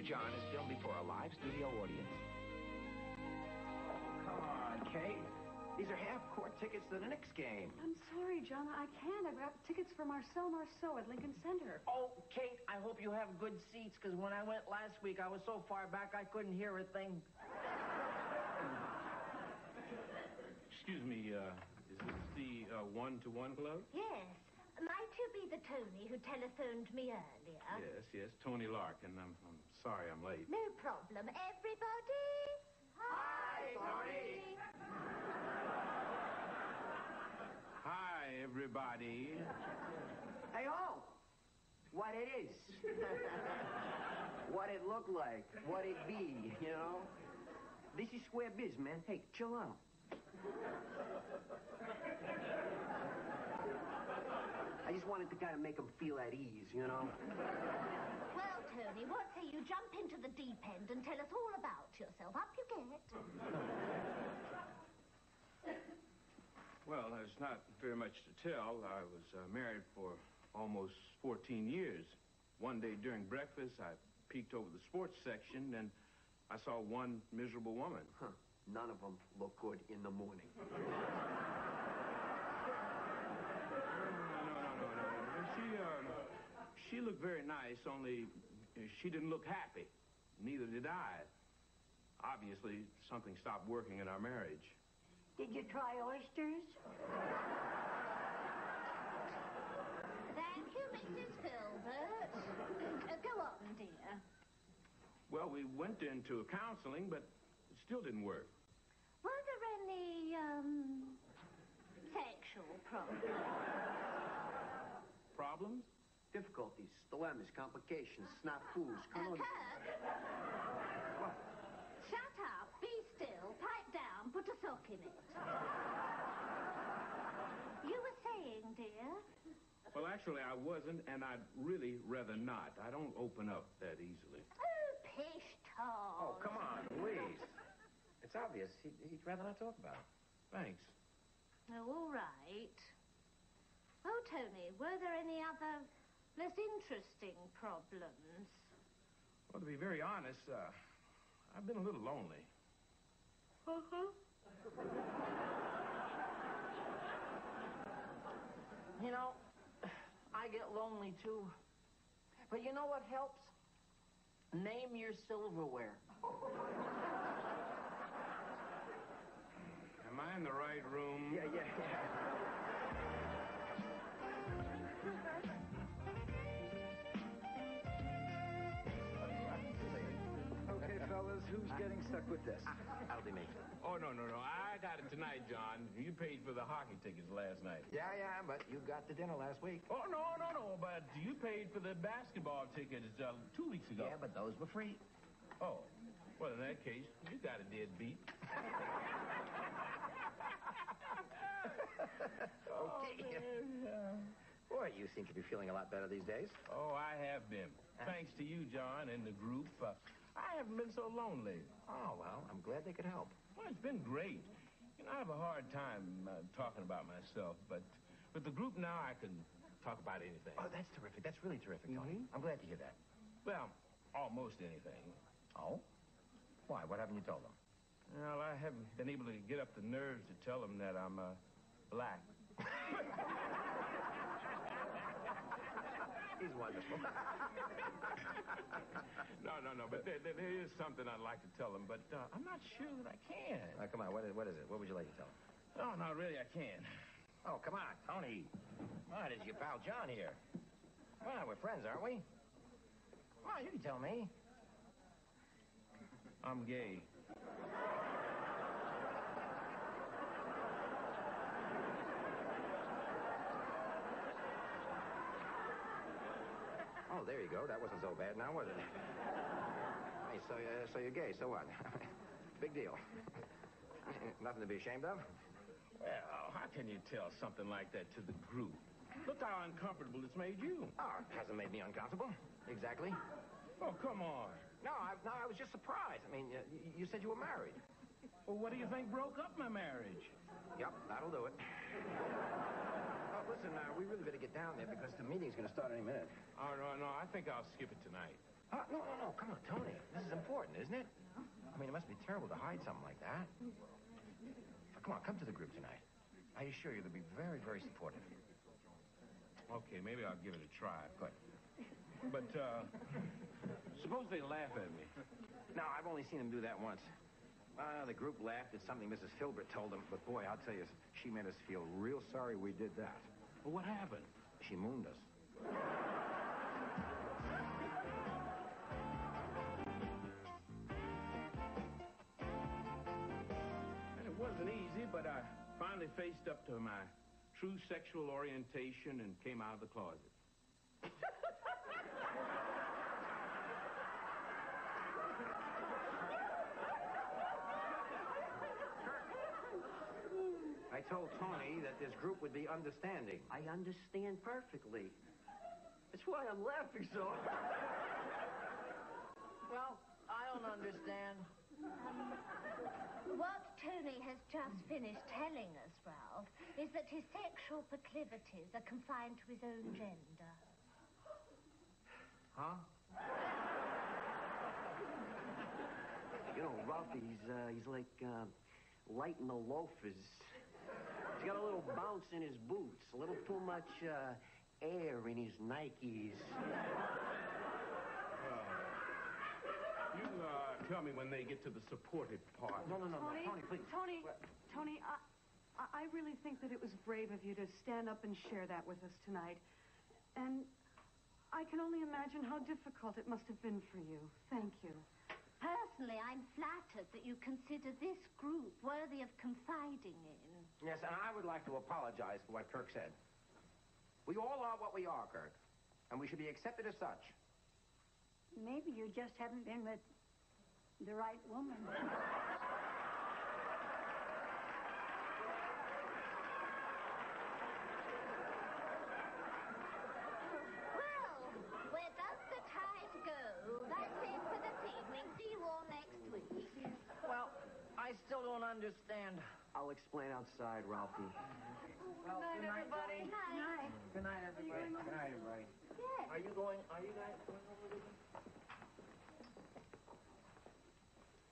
John is filmed before a live studio audience. Oh, come on, Kate. These are half-court tickets to the Knicks game. I'm sorry, John. I can't. I've got tickets for Marcel Marceau at Lincoln Center. Oh, Kate, I hope you have good seats, because when I went last week, I was so far back I couldn't hear a thing. Excuse me, is this the one-to-one club? Yes. Might you be the Tony who telephoned me earlier? Yes, Tony Larkin. I'm sorry I'm late. No problem. Everybody? Hi, Tony. Hi, everybody. Hey-ho! What it is. What it look like. What it be, you know? This is square biz, man. Hey, chill out. I just wanted to kind of make him feel at ease, you know? Well, Tony, what say you jump into the deep end and tell us all about yourself? Up you get. Well, there's not very much to tell. I was married for almost 14 years. One day during breakfast, I peeked over the sports section, and I saw one miserable woman. Huh. None of them look good in the morning. No. She looked very nice, only she didn't look happy. Neither did I. Obviously, something stopped working in our marriage. Did you try oysters? Thank you, Mrs. Filbert. Go on, dear. Well, we went into counseling, but it still didn't work. Were there any, sexual problems? Problems? Difficulties, dilemmas, complications, snafus. Come on. Kirk? Shut up, be still, pipe down, put a sock in it. You were saying, dear? Well, actually, I wasn't, and I'd really rather not. I don't open up that easily. Oh, pish, Tom. Oh, come on, please. It's obvious. He'd rather not talk about it. Thanks. Oh, all right. Oh, Tony, were there any other less interesting problems? Well, to be very honest, I've been a little lonely. Uh-huh. You know, I get lonely, too. But you know what helps? Name your silverware. Am I in the right room? Yeah. Okay, fellas, who's getting stuck with this? That'll be me. Oh, no. I got it tonight, John. You paid for the hockey tickets last night. Yeah, but you got the dinner last week. Oh, no. But you paid for the basketball tickets 2 weeks ago. Yeah, but those were free. Oh. Well, in that case, you got a deadbeat. Okay. Boy, you seem to be feeling a lot better these days. Oh, I have been. Thanks to you, John, and the group. I haven't been so lonely. Oh, well, I'm glad they could help. Well, it's been great. You know, I have a hard time talking about myself, but with the group now, I can talk about anything. Oh, that's terrific. That's really terrific, Tony. I'm glad to hear that. Well, almost anything. Oh? Why? What haven't you told them? Well, I haven't been able to get up the nerves to tell them that I'm black. He's wonderful. No, but there is something I'd like to tell them, but I'm not sure that I can. Come on, what is it? What would you like to tell them? Oh, no, really, I can't. Oh, come on, Tony. Come on, it's your pal John here. Come on, we're friends, aren't we? Come on, you can tell me. I'm gay. Oh, there you go. That wasn't so bad now, was it? Hey, so you're gay. So what? Big deal. Nothing to be ashamed of? Well, how can you tell something like that to the group? Look how uncomfortable it's made you. Oh, it hasn't made me uncomfortable. Exactly. Oh, come on. No, I was just surprised. I mean, you said you were married. Well, what do you think broke up my marriage? Yep, that'll do it. Oh, listen, we really better get down there because the meeting's going to start any minute. Oh, no, I think I'll skip it tonight. No. Come on, Tony. This is important, isn't it? I mean, it must be terrible to hide something like that. Come on, come to the group tonight. I assure you they'll be very, very supportive. Okay, maybe I'll give it a try. Good. But, suppose they laugh at me. No, I've only seen them do that once. The group laughed at something Mrs. Filbert told them, but boy, I'll tell you, she made us feel real sorry we did that. Well, what happened? She mooned us. It wasn't easy, but I finally faced up to my true sexual orientation and came out of the closet. I told Tony that this group would be understanding. I understand perfectly. That's why I'm laughing so. Well, I don't understand. What Tony has just finished telling us, Ralph, is that his sexual proclivities are confined to his own gender. Huh? You know, Ralphie, he's like light in the loafers. He's got a little bounce in his boots, a little too much air in his Nikes. You tell me when they get to the supportive part. No, Tony, please. Tony, I really think that it was brave of you to stand up and share that with us tonight. And I can only imagine how difficult it must have been for you. Thank you. Personally, I'm flattered that you consider this group worthy of confiding in. Yes, and I would like to apologize for what Kirk said. We all are what we are, Kirk, and we should be accepted as such. Maybe you just haven't been with the right woman. Well, where does the tide go? That's it for this evening. See you all next week. Well, I still don't understand. I'll explain outside, Ralphie. Well, Good night, everybody. Good night. Good night, everybody. Good night, everybody. Yes. Are you guys going over with me?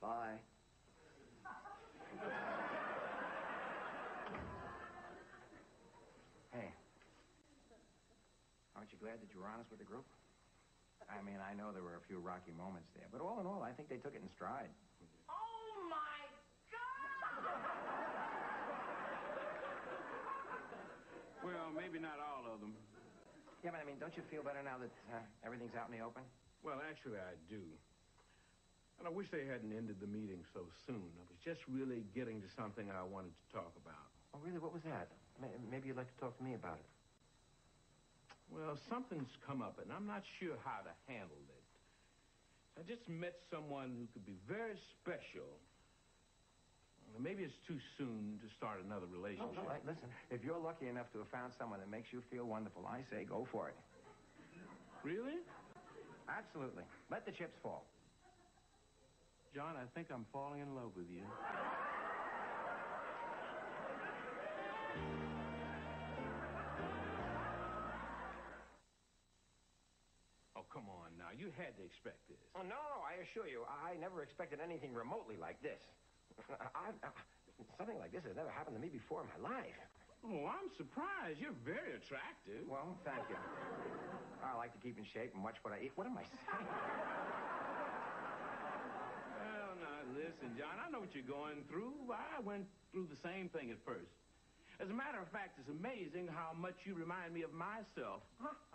Bye. Hey, aren't you glad that you were honest with the group? I mean, I know there were a few rocky moments there, but all in all, I think they took it in stride. Oh, my God! Well, maybe not all of them. Yeah, but I mean, don't you feel better now that everything's out in the open? Well, actually, I do. And I wish they hadn't ended the meeting so soon. I was just really getting to something I wanted to talk about. Oh, really? What was that? Maybe you'd like to talk to me about it. Well, something's come up, and I'm not sure how to handle it. I just met someone who could be very special. Well, maybe it's too soon to start another relationship. No, listen, if you're lucky enough to have found someone that makes you feel wonderful, I say go for it. Really? Absolutely. Let the chips fall. John, I think I'm falling in love with you. Oh, come on now. You had to expect this. Oh, no, I assure you, I never expected anything remotely like this. Something like this has never happened to me before in my life. Oh, I'm surprised. You're very attractive. Well, thank you. I like to keep in shape and watch what I eat. What am I saying? Well, now, listen, John, I know what you're going through. I went through the same thing at first. As a matter of fact, it's amazing how much you remind me of myself.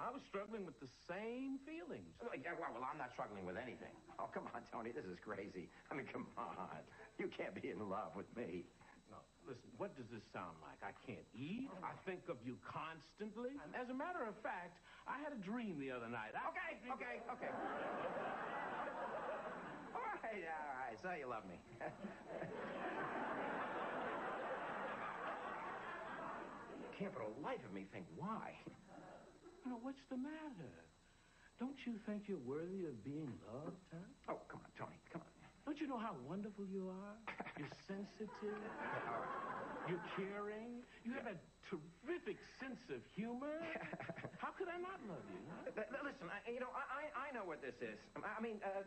I was struggling with the same feelings. Yeah, well, I'm not struggling with anything. Oh, come on, Tony, this is crazy. I mean, come on. You can't be in love with me. No, listen, what does this sound like? I can't eat. I think of you constantly. As a matter of fact, I had a dream the other night. Okay. All right, so you love me. I can't for the life of me think why. You know, what's the matter? Don't you think you're worthy of being loved, huh? Oh, come on, Tony, come on. Don't you know how wonderful you are? You're sensitive. You're caring. You have a terrific sense of humor. How could I not love you? Listen, I know know what this is.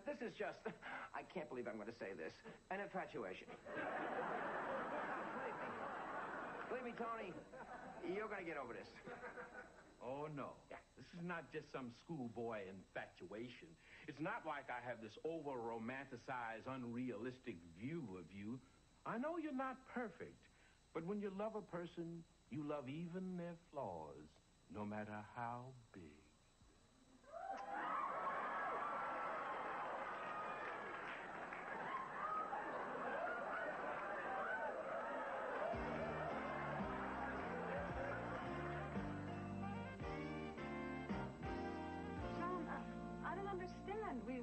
This is just, I can't believe I'm going to say this, an infatuation. Believe me, Tony, you're going to get over this. Oh, no. Yeah. This is not just some schoolboy infatuation. It's not like I have this over-romanticized, unrealistic view of you. I know you're not perfect, but when you love a person, you love even their flaws, no matter how big.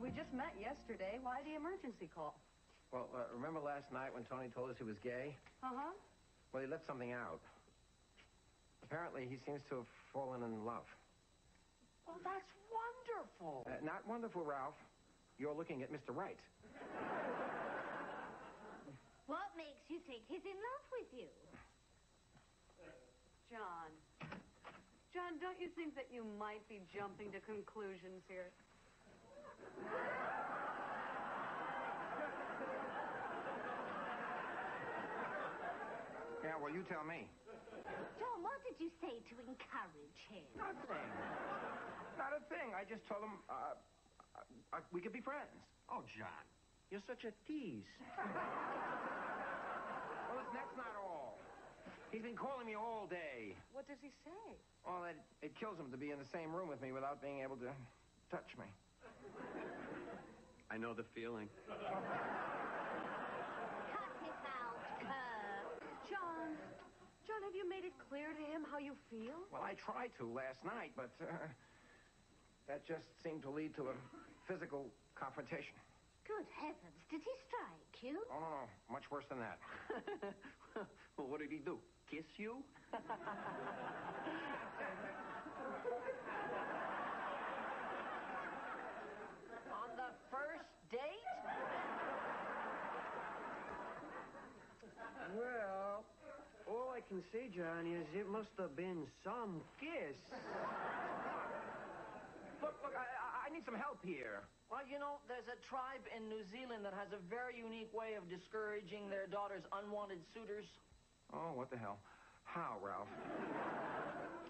We just met yesterday. Why the emergency call? Well, remember last night when Tony told us he was gay? Uh-huh. Well, he left something out. Apparently, he seems to have fallen in love. Oh, that's wonderful. Not wonderful, Ralph. You're looking at Mr. Right. What makes you think he's in love with you? John. John, don't you think that you might be jumping to conclusions here? Yeah, well, you tell me. John, what did you say to encourage him? Nothing. Not a thing. I just told him we could be friends. Oh, John, you're such a tease. Well, that's not all. He's been calling me all day. What does he say? Well, it kills him to be in the same room with me without being able to touch me. I know the feeling. Cut it out, Kurt. John, have you made it clear to him how you feel? Well, I tried to last night, but that just seemed to lead to a physical confrontation. Good heavens, did he strike you? Oh, no. Much worse than that. Well, what did he do? Kiss you? On the first date? Well, all I can say, John, is it must have been some kiss. Look, I need some help here. Well, you know, there's a tribe in New Zealand that has a very unique way of discouraging their daughters' unwanted suitors. Oh, what the hell? How, Ralph?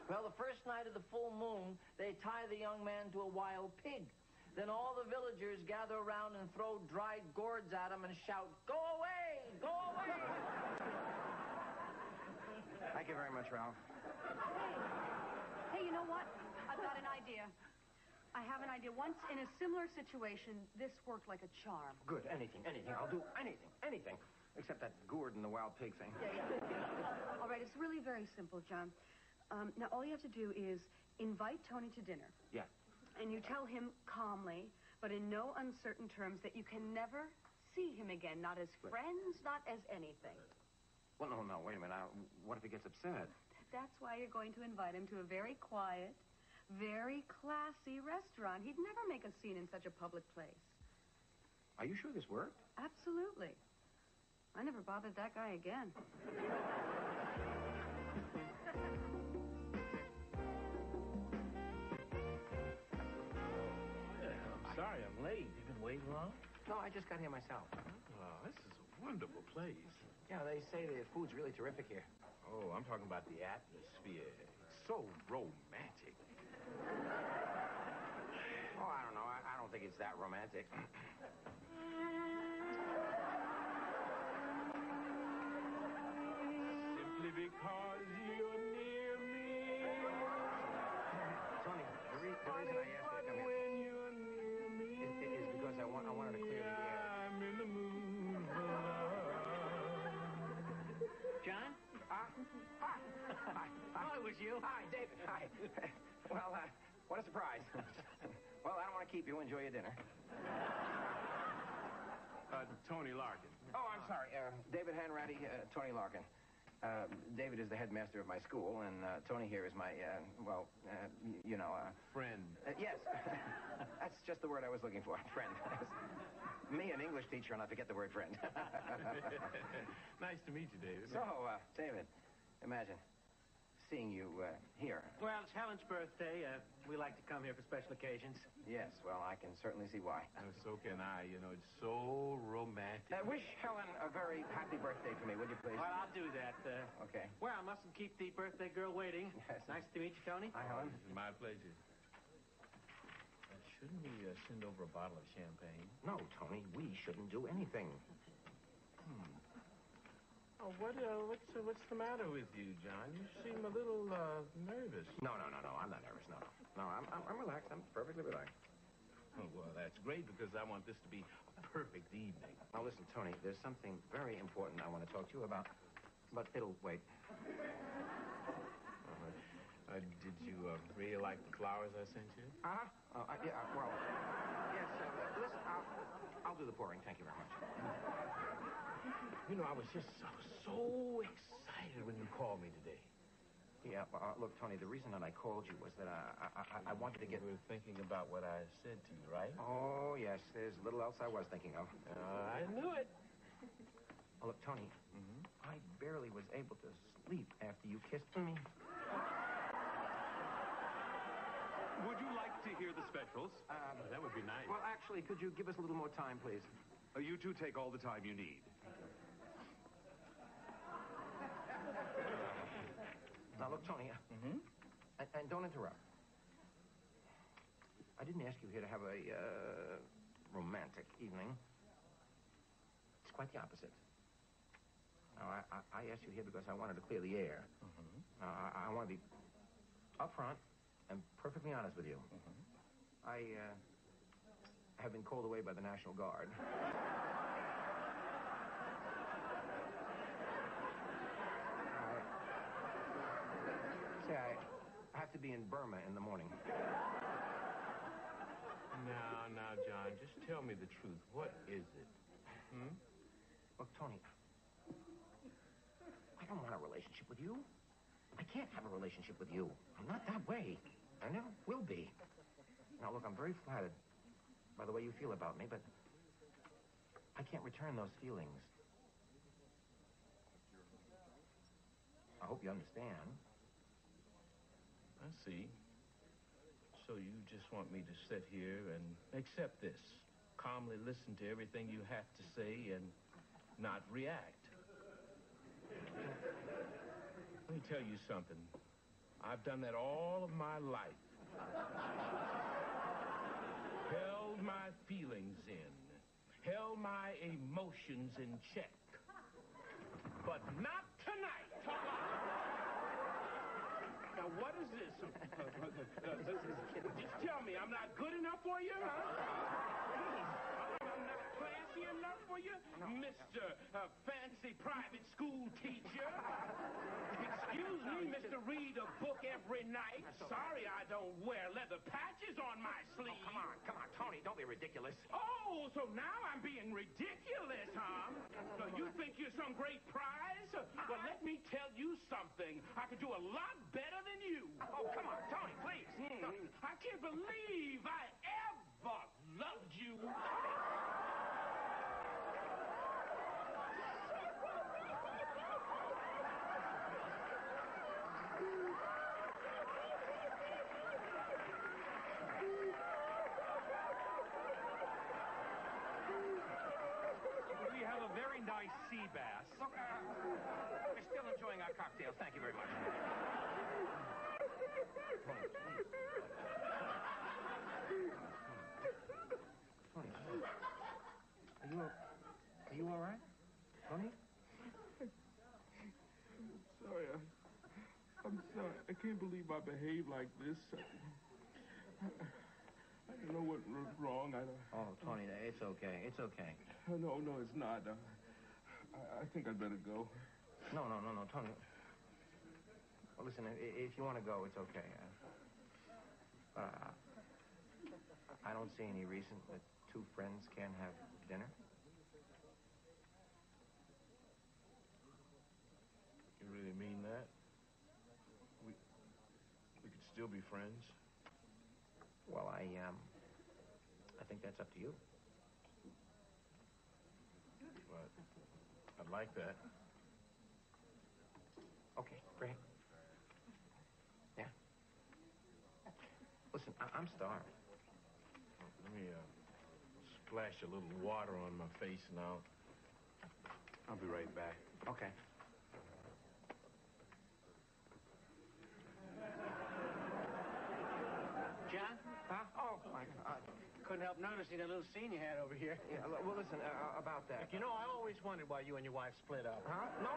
Well, the first night of the full moon, they tie the young man to a wild pig. Then all the villagers gather around and throw dried gourds at him and shout, "Go away! Go away!" Thank you very much, Ralph. Hey, you know what? I've got an idea. I have an idea. Once in a similar situation, this worked like a charm. Good. Anything. I'll do anything. Except that gourd and the wild pig thing. Yeah. All right, it's really very simple, John. Now, all you have to do is invite Tony to dinner. Yeah. And you tell him calmly, but in no uncertain terms, that you can never see him again. Not as friends, not as anything. Well, no, wait a minute. What if he gets upset? That's why you're going to invite him to a very quiet, very classy restaurant. He'd never make a scene in such a public place. Are you sure this worked? Absolutely. I never bothered that guy again. I'm sorry I'm late. You've been waiting long? No, I just got here myself. Oh, this is a wonderful place. Yeah, they say the food's really terrific here. Oh, I'm talking about the atmosphere. It's so romantic. Oh, I don't know. I don't think it's that romantic. Simply because you're near me. Tony, the reason I asked you to come here When you're near me, is because I wanted to clear the air. I'm in the mood for love. John? Hi. Oh, it was you. Hi, David. Hi. Well, what a surprise. Well, I don't want to keep you. Enjoy your dinner. Tony Larkin. Oh, I'm sorry. David Hanratty, Tony Larkin. David is the headmaster of my school, and Tony here is my, Friend. yes. That's just the word I was looking for, friend. Me, an English teacher, and I forget the word friend. Nice to meet you, David. So, David, imagine seeing you here. Well, it's Helen's birthday. We like to come here for special occasions. Yes, well, I can certainly see why. So can I. You know, it's so romantic. Wish Helen a very happy birthday for me, would you please? Well, I'll do that. Okay. Well, I mustn't keep the birthday girl waiting. Yes. Nice to meet you, Tony. Hi, Helen. My pleasure. Shouldn't we send over a bottle of champagne? No, Tony, we shouldn't do anything. Oh, what's the matter with you, John? You seem a little nervous. No, I'm not nervous, no. No, I'm relaxed. I'm perfectly relaxed. Oh, well, that's great because I want this to be a perfect evening. Now, listen, Tony, there's something very important I want to talk to you about, but it'll wait. Did you really like the flowers I sent you? Yeah, well, yes, listen, I'll do the pouring. Thank you very much. You know, I was just so excited when you called me today. Yeah, look, Tony, the reason that I called you was that I wanted to get... You were thinking about what I said to you, right? Oh, yes, there's little else I was thinking of. I knew it. Oh, look, Tony, I barely was able to sleep after you kissed me. Would you like to hear the specials? That would be nice. Well, actually, could you give us a little more time, please? You two take all the time you need. Now, look, Tony, and don't interrupt. I didn't ask you here to have a romantic evening. It's quite the opposite. Now, I asked you here because I wanted to clear the air. I want to be upfront and perfectly honest with you. I have been called away by the National Guard. I have to be in Burma in the morning. Now, John, just tell me the truth. What is it? Look, Tony, I don't want a relationship with you. I can't have a relationship with you. I'm not that way. I never will be. Now, look, I'm very flattered by the way you feel about me, but I can't return those feelings. I hope you understand. I see. So you just want me to sit here and accept this, calmly listen to everything you have to say and not react. Let me tell you something. I've done that all of my life. Held my feelings in. Held my emotions in check. But not tonight. Now, what is this? Just tell me, I'm not good enough for you, huh? I'm not classy enough for you, Mr. Fancy Private School Teacher. Excuse me, Mr. Read a book every night. Sorry I don't wear leather patches on my sleeve. Oh, come on, Tony, don't be ridiculous. Oh, so now I'm being ridiculous, huh? So you think you're some great prize? Well, let me tell you something. I could do a lot better than you. Oh, come on, Tony, please. I can't believe I ever loved you. We have a very nice sea bass. Look, we're still enjoying our cocktails. Thank you very much. Tony, please. Tony, are you all right? Tony? I'm sorry. I can't believe I behaved like this. I don't know what was wrong. Oh, Tony, it's okay. It's okay. No, it's not. I think I'd better go. No, Tony. Well, listen, if you want to go, it's okay. I don't see any reason that two friends can't have dinner. You really mean that? We could still be friends? Well, I think that's up to you. But I'd like that. Okay, great. I'm starved. Let me splash a little water on my face now. I'll be right back. Okay. John? Huh? Oh, my God. Couldn't help noticing that little scene you had over here. Yeah, well, listen, about that. You know, I always wondered why you and your wife split up. Huh? No,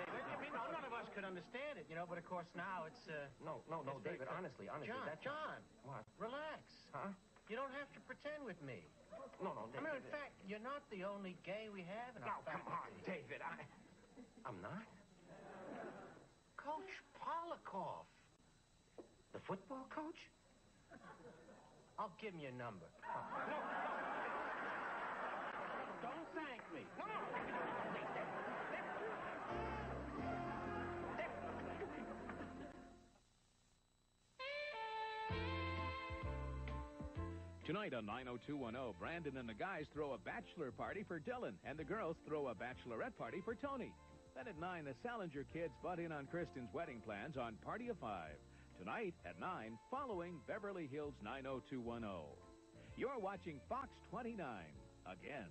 David. I mean, none of us could understand it, you know, but of course now it's, No, it's David, very- honestly, John. What? Relax. Huh? You don't have to pretend with me. No, I David. mean, in fact, you're not the only gay we have in our come on, faculty. David, I'm not. Coach Polikoff. The football coach? I'll give him your number. No. Don't thank me. No. Tonight on 90210, Brandon and the guys throw a bachelor party for Dylan, and the girls throw a bachelorette party for Tony. Then at 9, the Salinger kids butt in on Kristen's wedding plans on Party of 5. Tonight at 9, following Beverly Hills 90210. You're watching Fox 29 again.